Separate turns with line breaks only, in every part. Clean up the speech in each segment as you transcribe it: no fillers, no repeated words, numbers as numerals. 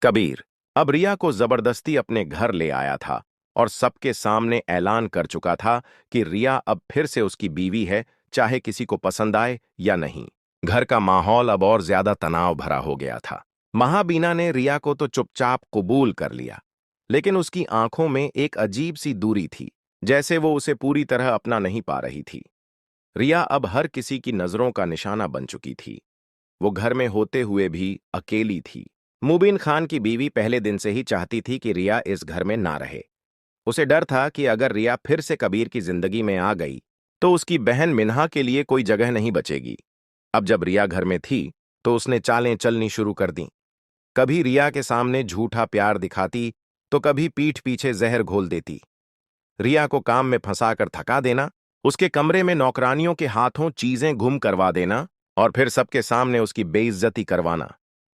कबीर अब रिया को जबरदस्ती अपने घर ले आया था और सबके सामने ऐलान कर चुका था कि रिया अब फिर से उसकी बीवी है, चाहे किसी को पसंद आए या नहीं। घर का माहौल अब और ज्यादा तनाव भरा हो गया था। महाबीना ने रिया को तो चुपचाप कबूल कर लिया, लेकिन उसकी आंखों में एक अजीब सी दूरी थी, जैसे वो उसे पूरी तरह अपना नहीं पा रही थी। रिया अब हर किसी की नजरों का निशाना बन चुकी थी। वो घर में होते हुए भी अकेली थी। मुबीन खान की बीवी पहले दिन से ही चाहती थी कि रिया इस घर में ना रहे। उसे डर था कि अगर रिया फिर से कबीर की जिंदगी में आ गई तो उसकी बहन मिन्हा के लिए कोई जगह नहीं बचेगी। अब जब रिया घर में थी तो उसने चालें चलनी शुरू कर दी। कभी रिया के सामने झूठा प्यार दिखाती तो कभी पीठ पीछे जहर घोल देती। रिया को काम में फंसाकर थका देना, उसके कमरे में नौकरानियों के हाथों चीजें गुम करवा देना और फिर सबके सामने उसकी बेइज्जती करवाना,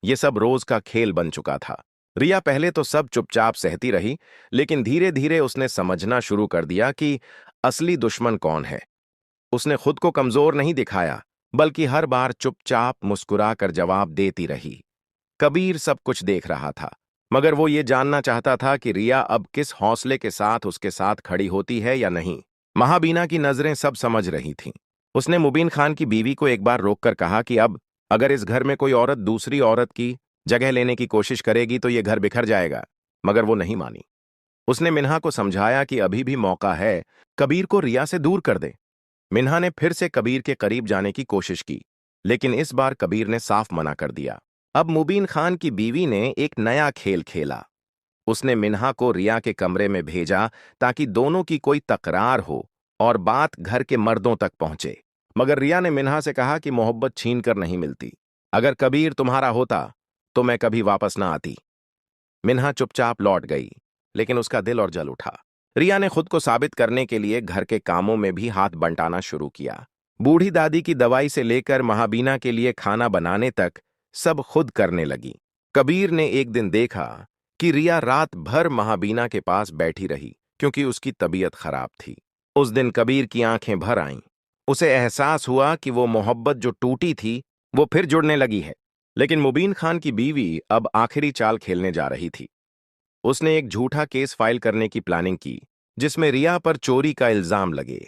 ये सब रोज का खेल बन चुका था। रिया पहले तो सब चुपचाप सहती रही, लेकिन धीरे धीरे उसने समझना शुरू कर दिया कि असली दुश्मन कौन है। उसने खुद को कमजोर नहीं दिखाया, बल्कि हर बार चुपचाप मुस्कुराकर जवाब देती रही। कबीर सब कुछ देख रहा था, मगर वो ये जानना चाहता था कि रिया अब किस हौसले के साथ उसके साथ खड़ी होती है या नहीं। महाबीना की नजरें सब समझ रही थीं। उसने मुबीन खान की बीवी को एक बार रोककर कहा कि अब अगर इस घर में कोई औरत दूसरी औरत की जगह लेने की कोशिश करेगी तो ये घर बिखर जाएगा। मगर वो नहीं मानी। उसने मिन्हा को समझाया कि अभी भी मौका है, कबीर को रिया से दूर कर दे। मिन्हा ने फिर से कबीर के करीब जाने की कोशिश की, लेकिन इस बार कबीर ने साफ मना कर दिया। अब मुबीन खान की बीवी ने एक नया खेल खेला। उसने मिन्हा को रिया के कमरे में भेजा ताकि दोनों की कोई तकरार हो और बात घर के मर्दों तक पहुंचे। मगर रिया ने मिन्हा से कहा कि मोहब्बत छीन कर नहीं मिलती। अगर कबीर तुम्हारा होता तो मैं कभी वापस ना आती। मिन्हा चुपचाप लौट गई, लेकिन उसका दिल और जल उठा। रिया ने खुद को साबित करने के लिए घर के कामों में भी हाथ बंटाना शुरू किया। बूढ़ी दादी की दवाई से लेकर महाबीना के लिए खाना बनाने तक सब खुद करने लगी। कबीर ने एक दिन देखा कि रिया रात भर महाबीना के पास बैठी रही, क्योंकि उसकी तबीयत खराब थी। उस दिन कबीर की आंखें भर आईं। उसे एहसास हुआ कि वो मोहब्बत जो टूटी थी वो फिर जुड़ने लगी है। लेकिन मुबीन खान की बीवी अब आखिरी चाल खेलने जा रही थी। उसने एक झूठा केस फाइल करने की प्लानिंग की, जिसमें रिया पर चोरी का इल्जाम लगे।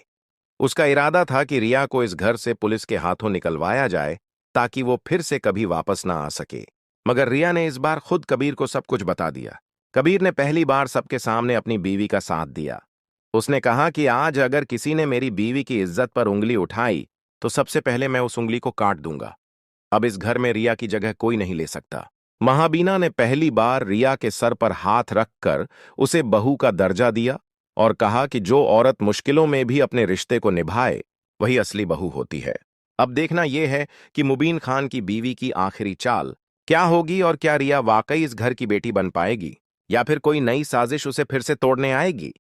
उसका इरादा था कि रिया को इस घर से पुलिस के हाथों निकलवाया जाए, ताकि वो फिर से कभी वापस ना आ सके। मगर रिया ने इस बार खुद कबीर को सब कुछ बता दिया। कबीर ने पहली बार सबके सामने अपनी बीवी का साथ दिया। उसने कहा कि आज अगर किसी ने मेरी बीवी की इज्जत पर उंगली उठाई तो सबसे पहले मैं उस उंगली को काट दूंगा। अब इस घर में रिया की जगह कोई नहीं ले सकता। महाबीना ने पहली बार रिया के सर पर हाथ रखकर उसे बहू का दर्जा दिया और कहा कि जो औरत मुश्किलों में भी अपने रिश्ते को निभाए वही असली बहू होती है। अब देखना यह है कि मुबीन खान की बीवी की आखिरी चाल क्या होगी और क्या रिया वाकई इस घर की बेटी बन पाएगी या फिर कोई नई साजिश उसे फिर से तोड़ने आएगी।